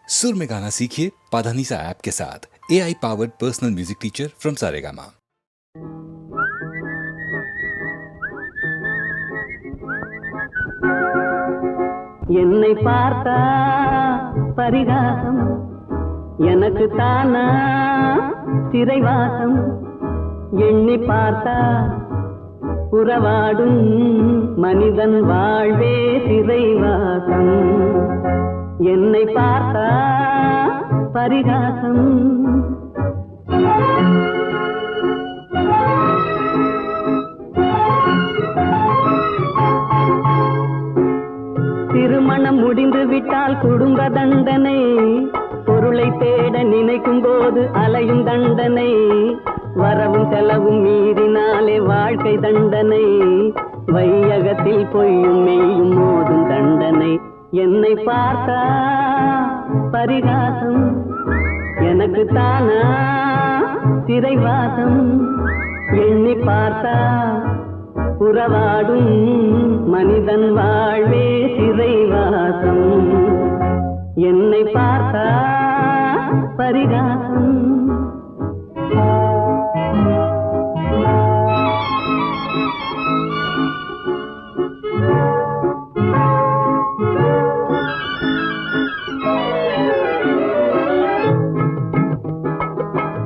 सुर में गाना सीखिए पाधानीसा ऐप के साथ। AI powered personal music teacher from Saregama. என்னை பார்த்தா பரிகாசம் எனக்கு தானா சிறைவாசம் எண்ணி பார்த்தா உறவாடும் மனிதன் வாழ்வே சிறைவாசம் என்னை பார்த்தா பரிகாசம் திருமணம் முடிந்து விட்டால் குடும்ப தண்டனை, பொருளை தேட நினைக்கும் போது அலையும் தண்டனை, வரவும் செலவும் மீறினாலே வாழ்க்கை தண்டனை, வையகத்தில் பொய்யும் மெய்யும் மோதும் தண்டனை. என்னை பார்த்தா பரிகாசம் எனக்கு தானா சிறைவாசம் எண்ணி பார்த்தா உறவாடும் மனிதன் வாழ்வே சிறைவாசம் என்னை பார்த்தா பரிகாசம்.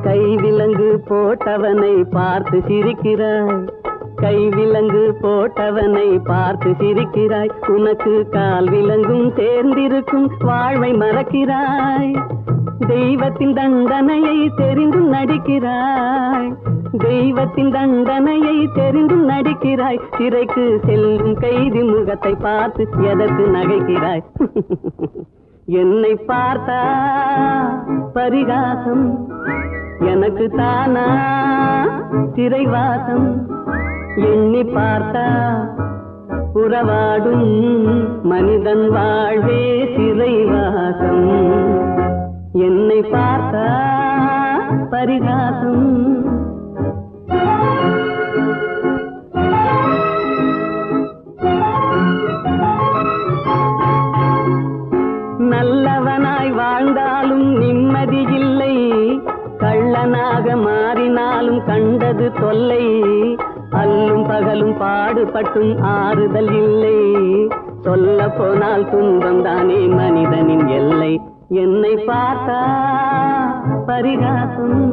கைவிலங்கு போட்டவனை பார்த்து சிரிக்கிறாய், கைவிலங்கு போட்டவனை பார்த்து சிரிக்கிறாய், உனக்கு கால் விலங்கும் சேர்ந்திருக்கும் வாழ்வை மறக்கிறாய். தெய்வத்தின் தண்டனையை தெரிந்தும் நடிக்கிறாய், தெய்வத்தின் தண்டனையை தெரிந்தும் நடிக்கிறாய். சிறைக்கு செல்லும் கைதி முகத்தை பார்த்து எதற்கு நகைக்கிறாய்? என்னை பார்த்தா பரிகாசம் எனக்கு தானா சிறைவாசம் எண்ணி பார்த்தா உறவாடும் மனிதன் வாழ்வே சிறைவாசம் என்னை பார்த்தா பரிகாசம். நல்லவனாய் வாழ்ந்தாலும் நிம்மதி இல்லை, கள்ளனாக மாறினாலும் கண்டது தொல்லை, அல்லும் பகலும் பாடுபட்டும் ஆறுதல் இல்லை, சொல்ல போனால் துன்பம் தானே மனிதனின் எல்லை. என்னை பார்த்தா பரிகாசம்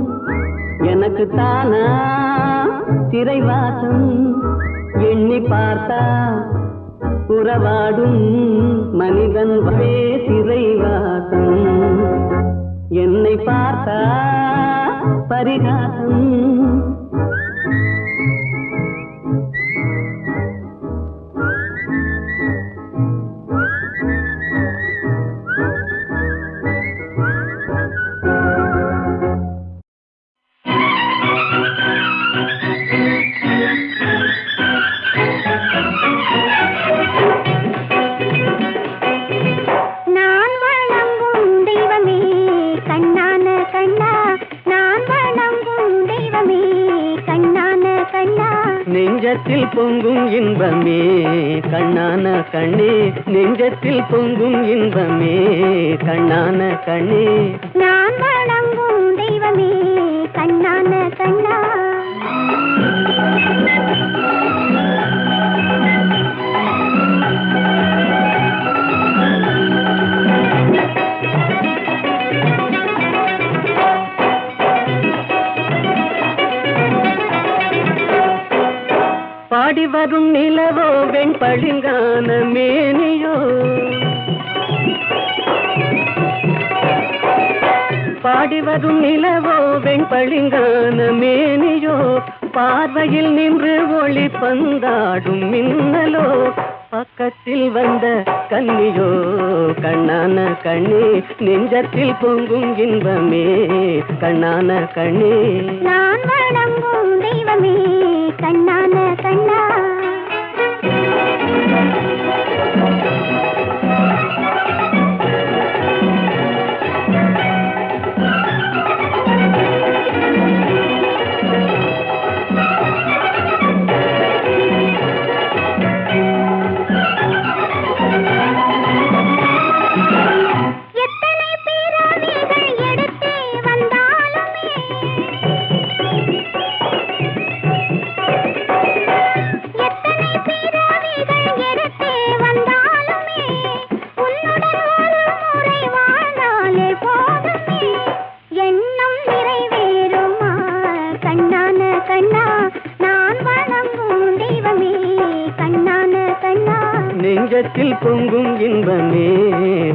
எனக்கு தானா சிறைவாசம் எண்ணி பார்த்தா உறவாடும் மனிதன் வாழ்வே சிறைவாசம் என்னை பார்த்தா பரிகாசம். நெஞ்சத்தில் பொங்கும் இன்பமே கண்ணான கண்ணே, நெஞ்சத்தில் பொங்கும் இன்பமே கண்ணான கண்ணே, நான் வணங்கும் தெய்வமே கண்ணான கண்ணா. பாடி வரும் நிலவோ வெண்பளிங்கான மேனியோ, பாடி வரும் நிலவோ வெண்பளிங்கான மேனியோ, பார்வையில் நின்று ஒளி பந்தாடும் மின்னலோ, பக்கத்தில் வந்த கன்னியோ கண்ணான கண்ணே, நெஞ்சத்தில் பொங்கும் இன்பமே கண்ணான கண்ணே, நான் வணங்கும் தெய்வமே கண்ணான கண்ணா. எத்தனை பேர் நெஞ்சத்தில் பொங்கும் இன்பமே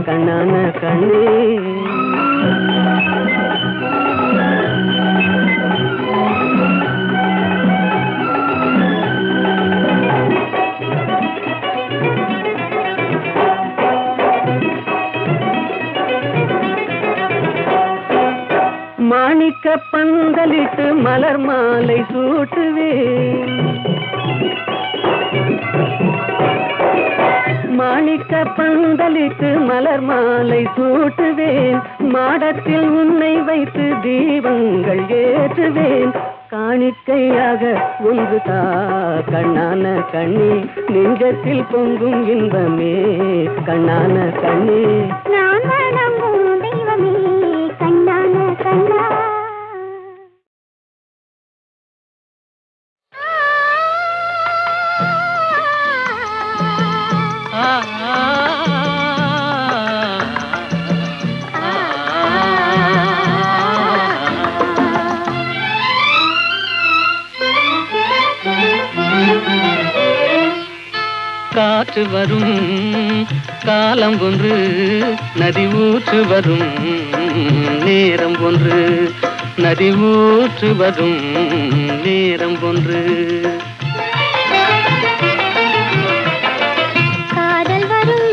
கண்ணான கண்ணே. மாணிக்க பந்தலிட்டு மலர் மாலை சூட்டுவேன், மாணிக்க பந்தலிட்டு மலர் மாலை சூட்டுவேன், மாடத்தில் உன்னை வைத்து தீபங்கள் ஏற்றுவேன், காணிக்கையாக ஒன்று தா கண்ணான கண்ணே, நெஞ்சத்தில் பொங்கும் இன்பமே கண்ணான கண்ணே. நான் வணங்கும் தெய்வமே கண்ணான கண்ணா. காற்று வரும் காலம் ஒன்று, நதி ஊற்று வரும் நேரம் ஒன்று, நதி ஊற்று வரும் நேரம் ஒன்று. காதல் வரும்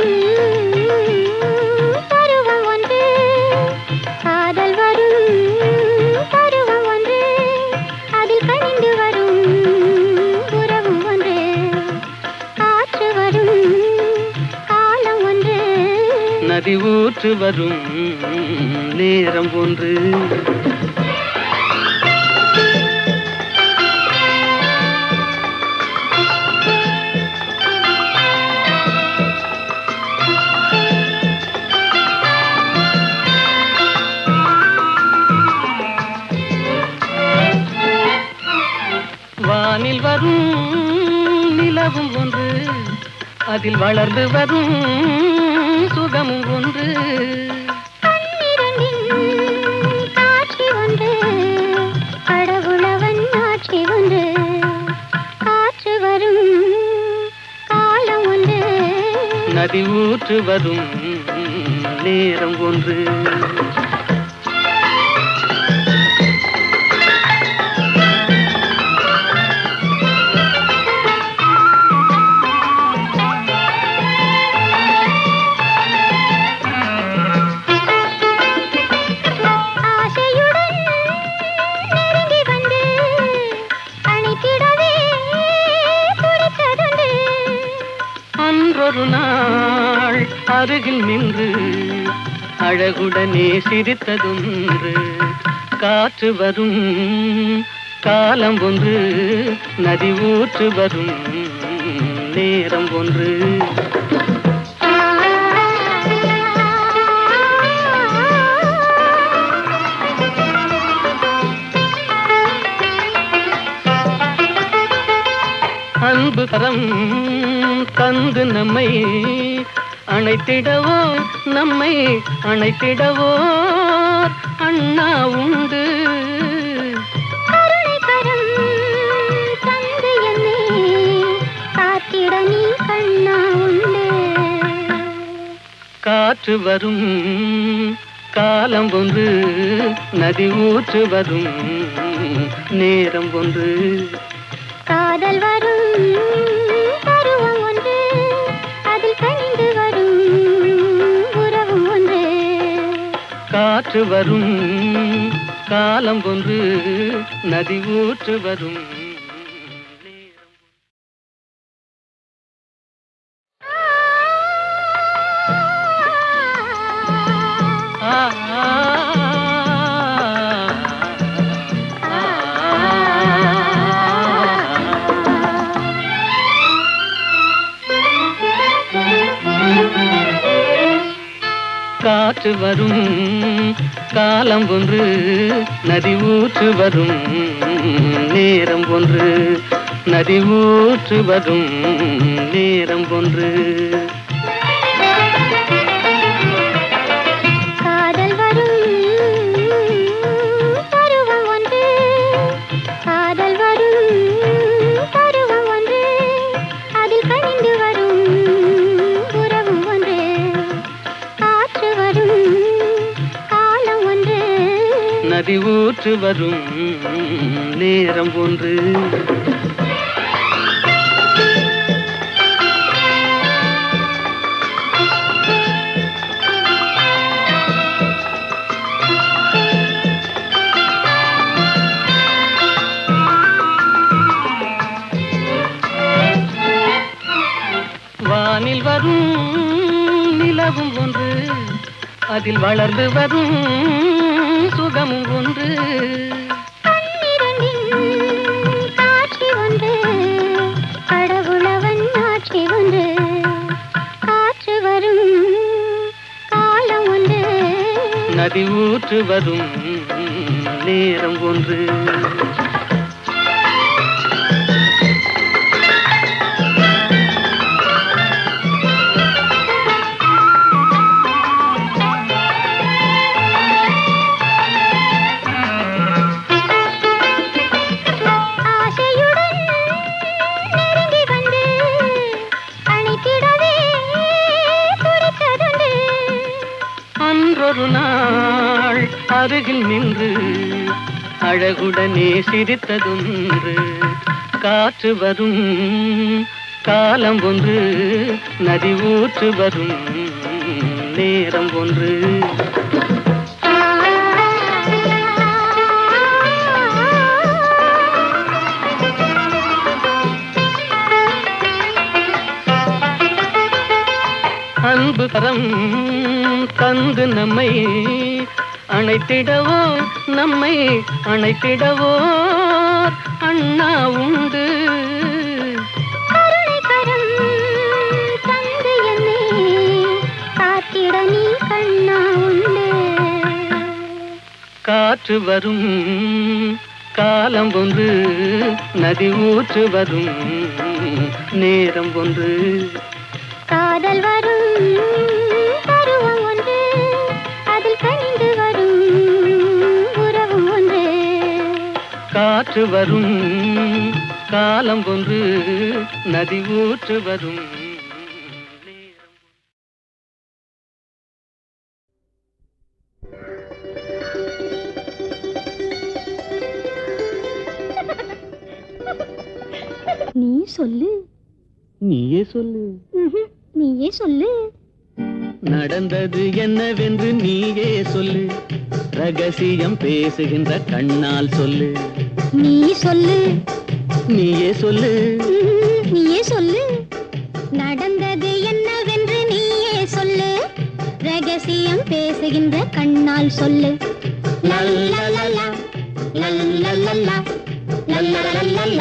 பருவம் ஒன்று, காதல் வரும் பருவம் ஒன்று, அதில் கனிந்து வரும் உறவு ஒன்று. காற்று வரும் காலம் ஒன்று, நதி ஊற்று வரும் நேரம் ஒன்று. வானில் வரும் நிலவும் ஒன்று, அதில் வளர்ந்து வரும் சுகமும் ஒன்று. காட்சி ஒன்று, கடவுளவன் ஆட்சி ஒன்று. காற்று வரும் காலம் ஒன்று, நதி ஊற்று வரும் நேரம் ஒன்று. ஒரு நாள் அருகில் நின்று அழகுடனே சிரித்ததொன்று. காற்று வரும் காலம் ஒன்று, நதி ஊற்று வரும் நேரம் ஒன்று. அன்பு கரம் தந்து நம்மை அணைத்திடவோ, நம்மை அணைத்திடவோ அண்ணா உண்டு. கருணை கரம் தந்து என்னை காத்திட நீ கண்ணா உண்டு. காற்று வரும் காலம் ஒன்று, நதி ஊற்று வரும் நேரம் ஒன்று. காதல் வரும் பருவம் ஒன்று, அதில் கனிந்து வரும் உறவு ஒன்று. காற்று வரும் காலம் ஒன்று, நதி ஊற்று வரும் நேரம். காற்று வரும் காலம் ஒன்று, நதி ஊற்று வரும் நேரம் ஒன்று, நதி ஊற்று வரும் நேரம் ஒன்று. காதல் வரும் பருவம் ஒன்று, காதல் வரும் பருவம் ஒன்று, அதில் கனிந்து வரும் நதி ஊற்று வரும் நேரம் ஒன்று. வானில் வரும் நிலவும் ஒன்று, அதில் வளர்ந்து வரும் சுகமும் ஒன்று. காட்சி ஒன்று, கடவுளவன் ஆட்சி ஒன்று. காற்று வரும் காலம் ஒன்று, நதி ஊற்று வரும் நேரம் ஒன்று. ஒரு நாள் அருகில் நின்று அழகுடனே சிரித்ததொன்று. காற்று வரும் காலம் ஒன்று, நதி ஊற்று வரும் நேரம் ஒன்று. அன்பு கரம் தந்து நம்மை அணைத்திடவோ, நம்மை அணைத்திடவோ அண்ணா உண்டு. கருணை கரம் தந்து என்னை காத்திட நீ கண்ணா உண்டு. காற்று வரும் காலம் ஒன்று, நதி ஊற்று வரும் நேரம் ஒன்று. காதல் வரும் பருவம் ஒன்று, அதில் கனிந்து வரும் உறவும் ஒன்று. காற்று வரும் காலம் ஒன்று, நதி ஊற்று வரும் நேரம். நீ சொல்லு. நீயே சொல்லு. நீயே சொல்லு. நடந்தது என்னவென்று நீயே சொல்லு, ரகசியம் பேசுகின்ற கண்ணால் சொல்லு. நீ சொல்லு. நீயே சொல்லு. நீயே சொல்லு. நடந்தது என்னவென்று நீயே சொல்லு, ரகசியம் பேசுகின்ற கண்ணால் சொல்லு. லல்லலலா லல்லலலா லல்லலலலா.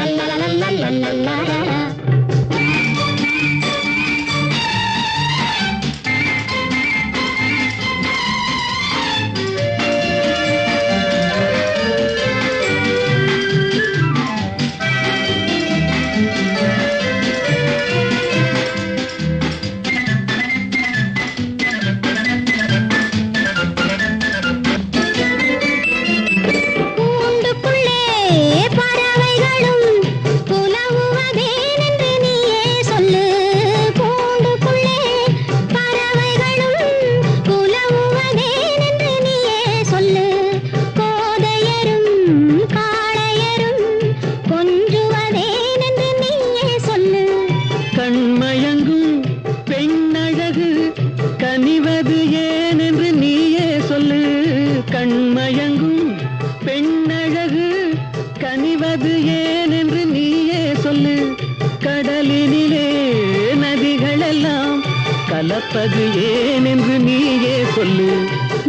கலப்பது ஏனென்று நீயே சொல்லு.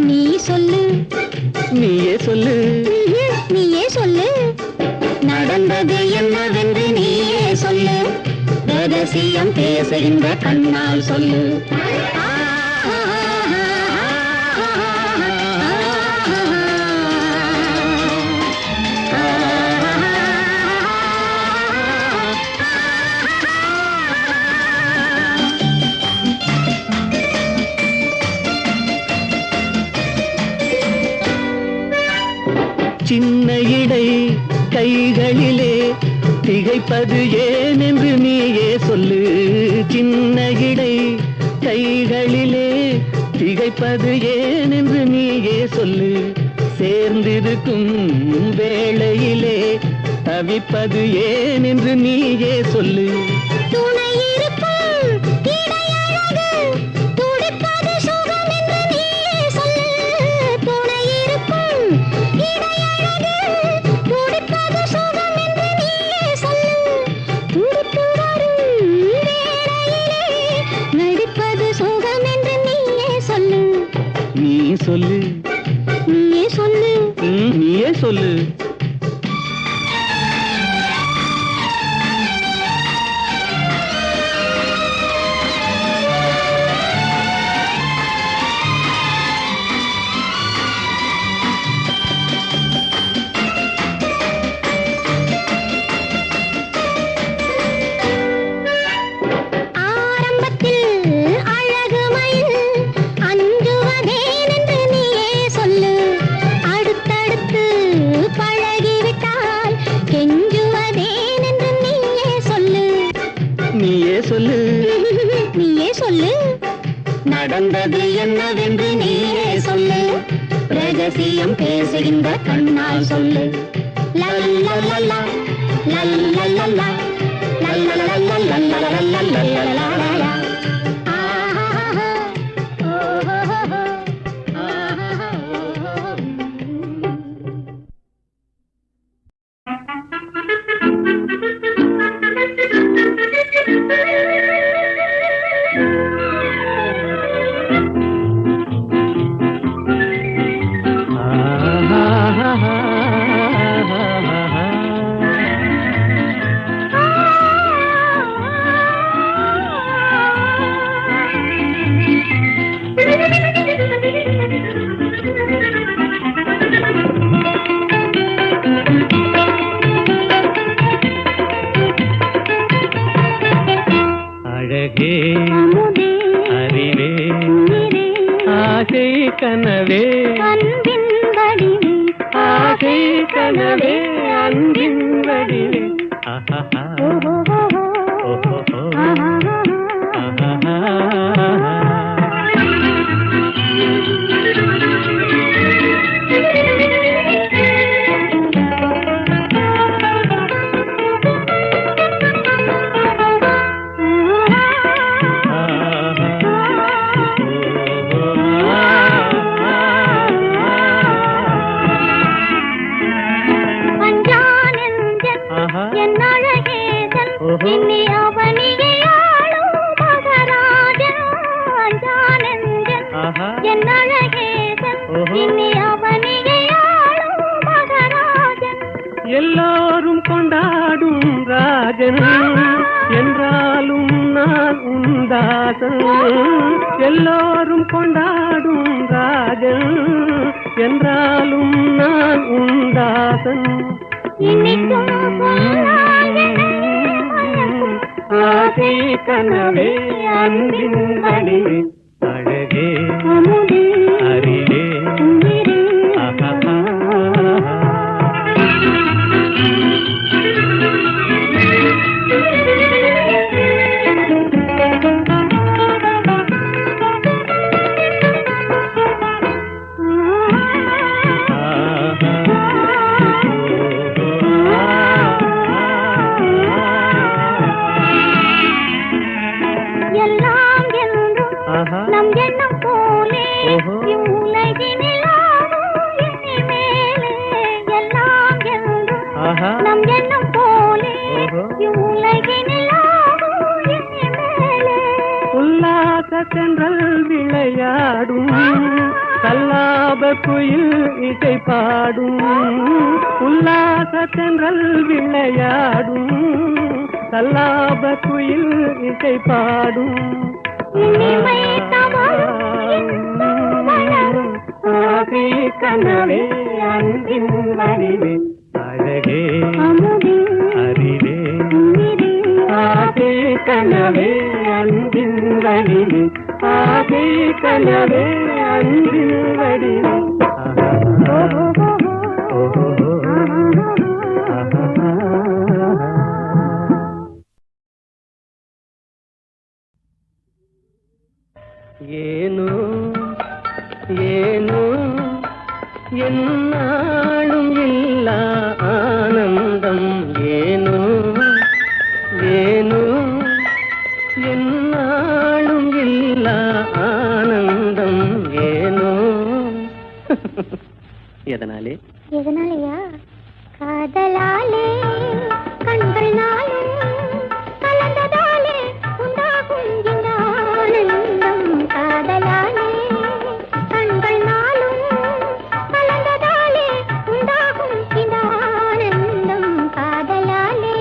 நீ சொல்லு. நீயே சொல்லு. நீயே சொல்லு. நடந்தது என்னவென்று நீயே சொல்லு, ரகசியம் பேசுகின்ற கண்ணால் சொல்லு. சின்ன இடை கைகளிலே திகைப்பது ஏனென்று நீயே சொல்லு. சின்ன இடை கைகளிலே திகைப்பது ஏனென்று நீயே சொல்லு. சேர்ந்திருக்கும் வேளையிலே தவிப்பது ஏன் என்று நீயே சொல்லு. துணை இருக்கும் இடையழகு துடிப்பது சுகம் என்று நீயே சொல்லு. துணை இருக்கும் இடையழகு துடிப்பது சுகம் என்று நீயே சொல்லு. துடிப்பு வரும் வேளையிலே நடிப்பது சுகம் என்று நீயே சொல்லு. நீ சொல்லு, நீயே சொல்லு. நீயே சொல்லு. நடந்தது என்னவென்று நீயே சொல்லு. ரகசியம் பேசுகின்ற கண்ணால் சொல்லு. லல்லலல்லா லல்லலல்லா லல்லலல்லா. கனவே அன்பின் வடிவே ஆசை கனவே அன்பின் வடிவே. எல்லோரும் கொண்டாடும் ராஜன் என்றாலும் நான் உண்டாசன். எல்லோரும் கொண்டாடும் ராஜன் என்றாலும் நான் உண்டாசன். ஆசை கனவே அன்பின் வடிவே அழகே அறிவே. நம் எண்ணம் போலே உலகினில் எல்லாம் என்றும் நம் எண்ணம் போலே உலகினில் உல்லாச தென்றல் விளையாடும் கல்லாப குயில் இசை பாடும். உல்லாச தென்றல் விளையாடும் கல்லாப குயில் இசை பாடும். ஆசை கனவே அன்பின் வடிவே அழகே அறிவே. ஆசை கனவே அன்பின் வடிவே ஆசை கனவே அன்பின் வடிவே. ಏನೋ ಏನೋ என்னாலும் இல்லா ஆனந்தம் ஏனோ ஏனோ என்னாலும் இல்லா ஆனந்தம் ஏனோ எதனாலே எதனாலயா? காதலாலே கண்கள் நாளும் கலந்ததாலே உண்டாகும் இந்த ஆனந்தம். காதலாலே கண்கள் நாளும் கலந்ததாலே உண்டாகும் இந்த ஆனந்தம். காதலாலே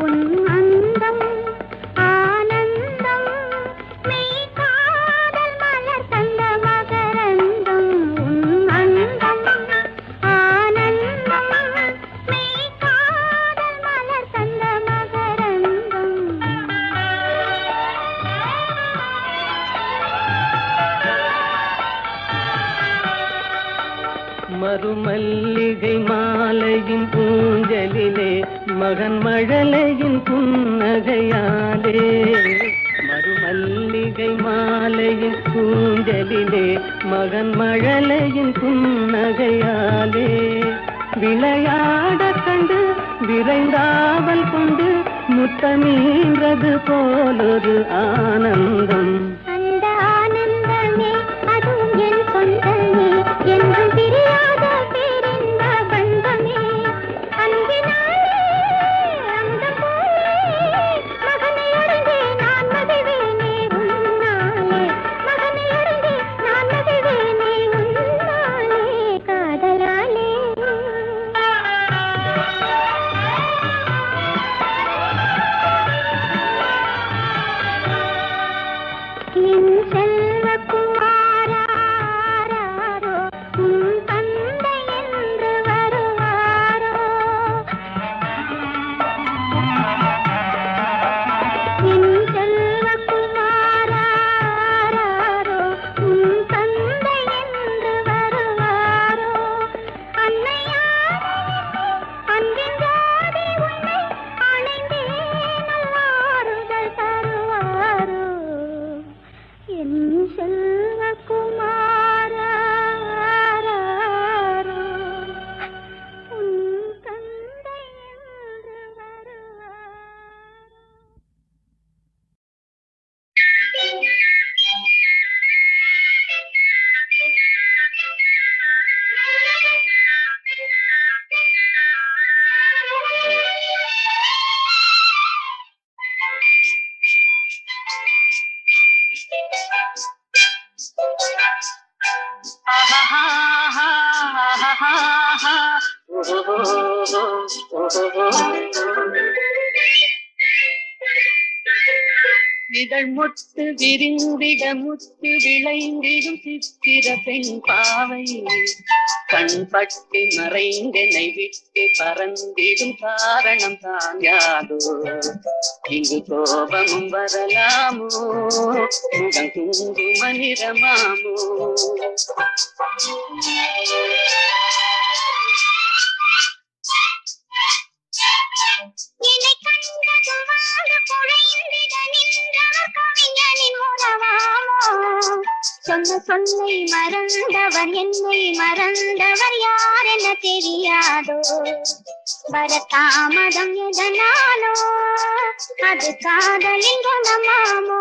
உன் அந்தம் ஆனந்தம் மெய் காதல் மலர் தந்த மகரந்தம். உன் அந்தம் ஆனந்தம் மெய் காதல் மலர் தந்த மகரந்தம். மறுமல்லிகை மாலையின் பூஞ்சலிலே மகன் மழலையின் புன்னகையாலே. மறுமல்லிகை மாலையின் பூஞ்சலிலே மகன் மழலையின் புன்னகையாலே. விளையாட கண்டு விரைந்தாவல் கொண்டு முத்தமீன்றது போலொரு ஆனந்தம். அந்த ஆனந்தமே அதுவும் என் சொந்தமே என்றும் பிரியாத பேரின்ப பந்தமே. அன்பினாலே அந்தம் போலே மகனை அடைந்தே நான் மகிழ்வேனே உன்னாலே. மகனை அடைந்தே நான் மகிழ்வேனே உன்னாலே. காதலாலே என் செல்வக்குமாராரோ உன் தந்தை என்று வருவாரோ. என் செல்வக்குமாராரோ உன் தந்தை என்று வருவாரோ. அன்னையாரோ அன்பின் ஜோதி உன்னை அணைந்தே நல்வாறுதல் தருவாரோ. என் செல்வக்குமாராரோ உன் தந்தை என்று வருவாரோ. இதழ் முத்து விரிந்திட முத்து விளைந்திடும் சித்திர பெண் பாவை. கண் பட்டு மறைந்தனை விட்டு பறந்திடும் காரணம் தான் யாதோ. இங்கு கோபமும் வரலாமோ முகம் குங்கும நிறமாமோ. என்னை கண்டதுவாக குழைந்திட நின்றவர் கவிஞனின் உறவாமோ. சொன்ன சொல்லை மறந்தவர் என்னை மறந்தவர் யார் என தெரியாதோ. வரதாமதம் எதனாலோ அது காதலின் குணமாமோ.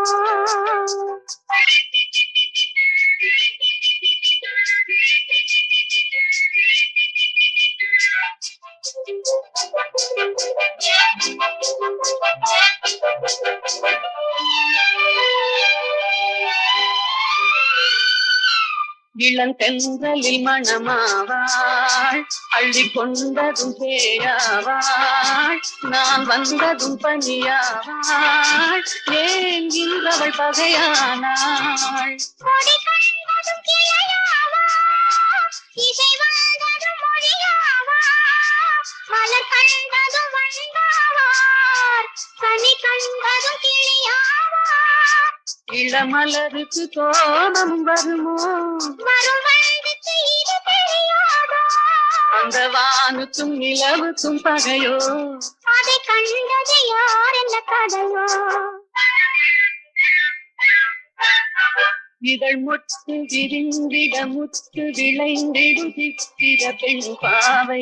இளந்தென்றலில் மணமாவாள் அள்ளி கொண்டதும் பேயாவாள். நான் வந்ததும் பணியாவாள் ஏன் இன்றவள் பகையானாள். கொடி கண்டதும் கிளையாவா இசை வந்ததும் மொழியாவா. மலர் கண்டதும் வந்தாவார் கனி கண்டதும் கிளியாவா. இளமலருக்கு கோபம் வருமோ வரும் வயதுக்கு அந்த வானுக்கும் நிலவுக்கும் பகையோ, அதை கண்டது யார் என்ன கதையோ. இதழ் முட்டு விரிந்திட முத்து விளைந்திடும் சித்திர பெண் பாவை,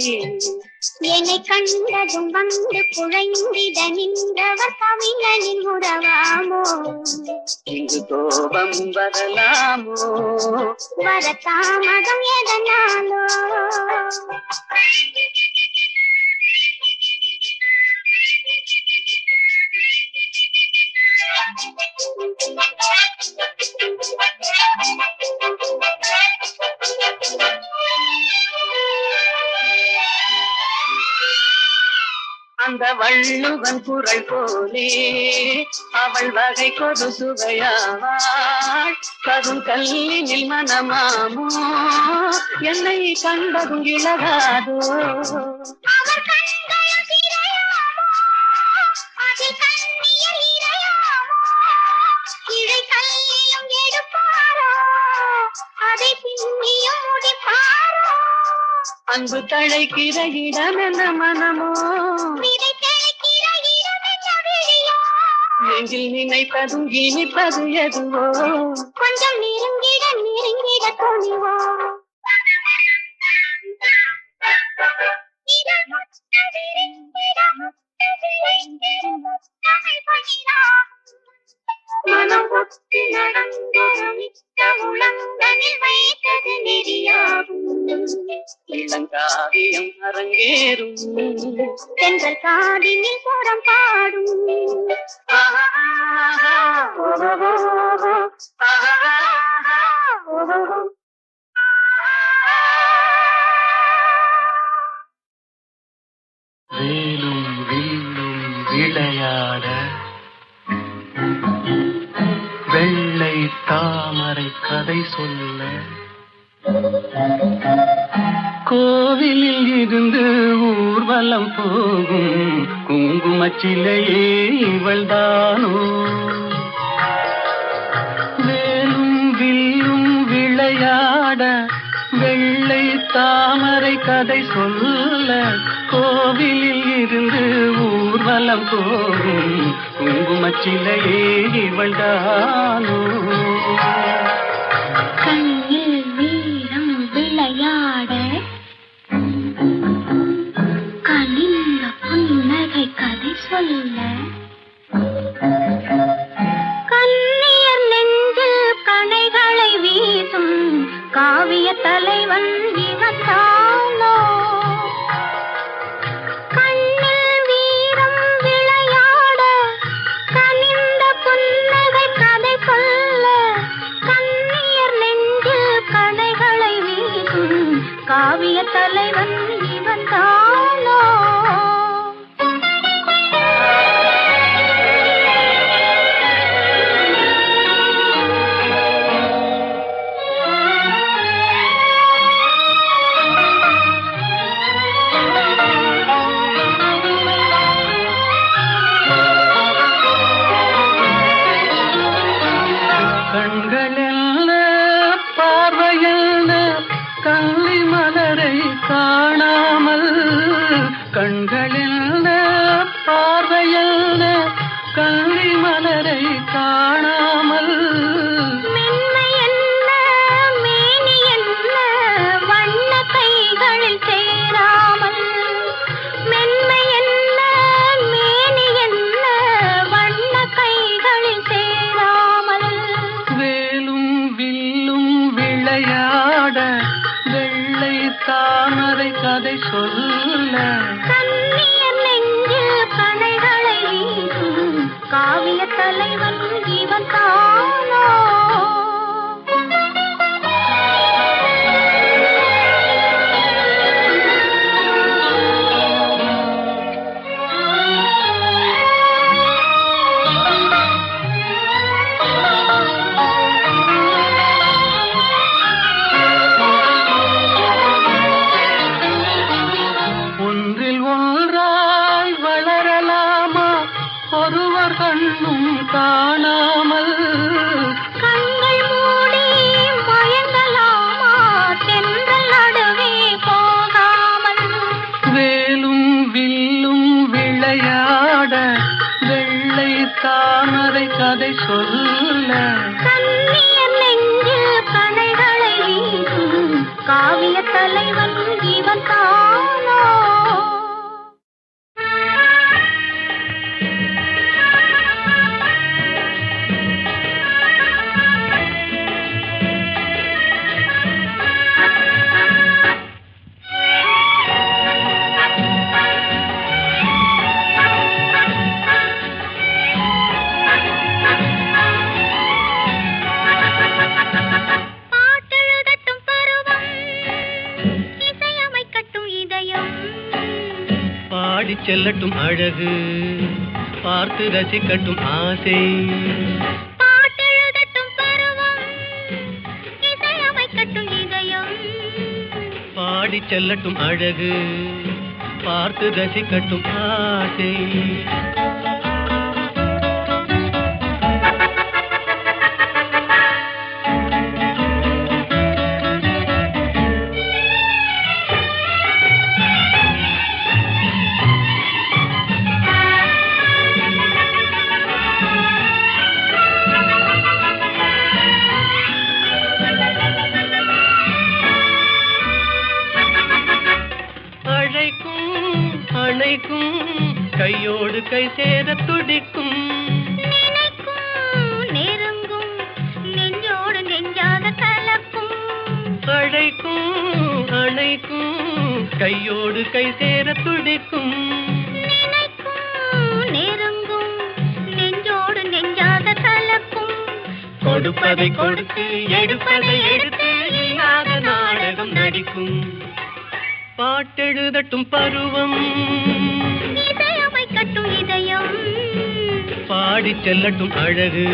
என்னை கண்டதும் வந்து குழைந்திட நின்றவர் கவிஞனின் உறவாமோ. இங்கு கோபம் வரலாமோ, வர தாமதம் எதனாலோ. அந்த வள்ளுவன் குரல் போலே அவள் வகை கொடு சுவையாவாள். கருங்கல்லினில் மனமாமோ, என்னை கண்டதும் இழகாதோ. அவர் கண்கள் திரையாமோ, அதில் கண்ணியல் இறையாமோ. இழை கல்லிலும் எடுப்பாரோ, அதை பின்னியும் முடிப்பாரோ. அன்பு தழைக்கிற இடம் என்ன மனமோ, விதை தெளிக்கிற இடம் என்ன விழியோ. நெஞ்சில் நினைப்பதும் இனிப்பது எதுவோ. கொஞ்சம் நெருங்கிட நெருங்கிட துணிவோ. இதழ் முட்டு விரிந்திட முத்து விளைந்திடும் முத்தமிழ் பகிராகும். மனம் ஒட்டி நடந்தொரு மிக்க உளங்கனில் வைத்தது நெறியாகும். இளங்காவியம் அரங்கேறும், தென்றல் காதினில் புறம் பாடும். வேலும் வில்லும் விளையாட வெள்ளை தாமரை கதை சொல்ல கோவிலில் இருந்து ஊர்வலம் போகும் குங்குமச்சிலையே இவள்தானோ. வேலும் வில்லும் விளையாட வெள்ளை தாமரை கதை சொல்ல கோவிலில் இருந்து ஊர்வலம் போகும் குங்குமச்சிலையே இவள்தானோ. கண்ணில் வீரம் விளையாட கனிந்த புன்னகை கதை சொல்ல கண்ணியர் நெஞ்சில் கணைகளை வீசும் காவிய தலைவன் இவன் தானோ. கண்ணில் வீரம் விளையாட கனிந்த புன்னகை கதை சொல்ல கண்ணியர் நெஞ்சில் கணைகளை வீசும் காவிய தலைவன் இவன் தானோ. கண்களெல்ல பார்வையல்ல கள்ளி மலரை காணாமல், கண்களெல்ல பார்வையல்ல கள்ளி மலரை காணாமல். மென்மை என்ன மேனி என்ன வண்ண கைகளில் சேராமல். மென்மை என்ன மேனி என்ன வண்ண கைகளில் சேராமல். வேலும் வில்லும் விளையாட வெள்ளை தாமரை கதை சொல்ல கண்ணியர் நெஞ்சில் கணைகளை வீசும் காவிய தலைவன் இவன் தானோ. ஒன்றில் ஒன்றா கதை சொல்ல கண்ணியர் நெஞ்சில் கணைகளை வீசும் காவிய தலைவன் இவன் தானோ? பாடி செல்லட்டும் அழகு பார்த்து ரசிக்கட்டும் ஆசை பாட்டெழுதட்டும் பருவம் இசையமைக்கட்டும் இதயம் பாடி செல்லட்டும் அழகு பார்த்து ரசிக்கட்டும் ஆசை அணைக்கும் கையோடு கை சேர துடிக்கும் நெருங்கும் நெஞ்சோடு நெஞ்சாக கலக்கும் அணைக்கும் கையோடு கை சேர துடிக்கும் நெருங்கும் நெஞ்சோடு நெஞ்சாக கலக்கும் கொடுப்பதை கொடுத்து எடுப்பதை எடுத்து இல்லாத நாடகம் நடிக்கும் பாட்டெழுதட்டும் பருவம் இசையமைக்கட்டும் இதயம் பாடி செல்லட்டும் அழகு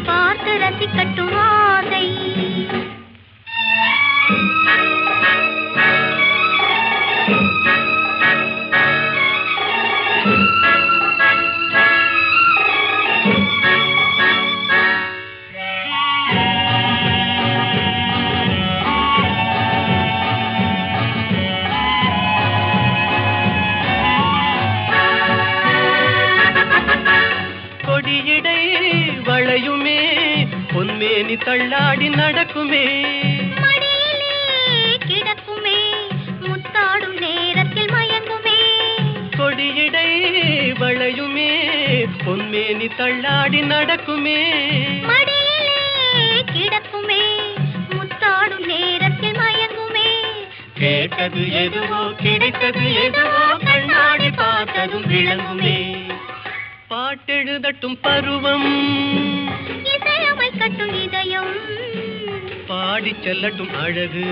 பார்த்து ரசிக்கட்டும் ஆசை கொடியிடை வளையுமே பொன்மேனி தள்ளாடி நடக்குமே மடியிலே கிடக்குமே முத்தாடும் நேரத்தில் மயங்குமே கொடியிடை வளையுமே பொன்மேனி தள்ளாடி நடக்குமே மடியிலே கிடக்குமே முத்தாடும் நேரத்தில் மயங்குமே கேட்டது எதுவோ கிடைத்தது எதுவோ கண்ணாடி பார்த்ததும் விளங்குமே பாட்டெழுதட்டும் பருவம் இசையமைக்கட்டும் இதயம் பாடி செல்லட்டும் அழகு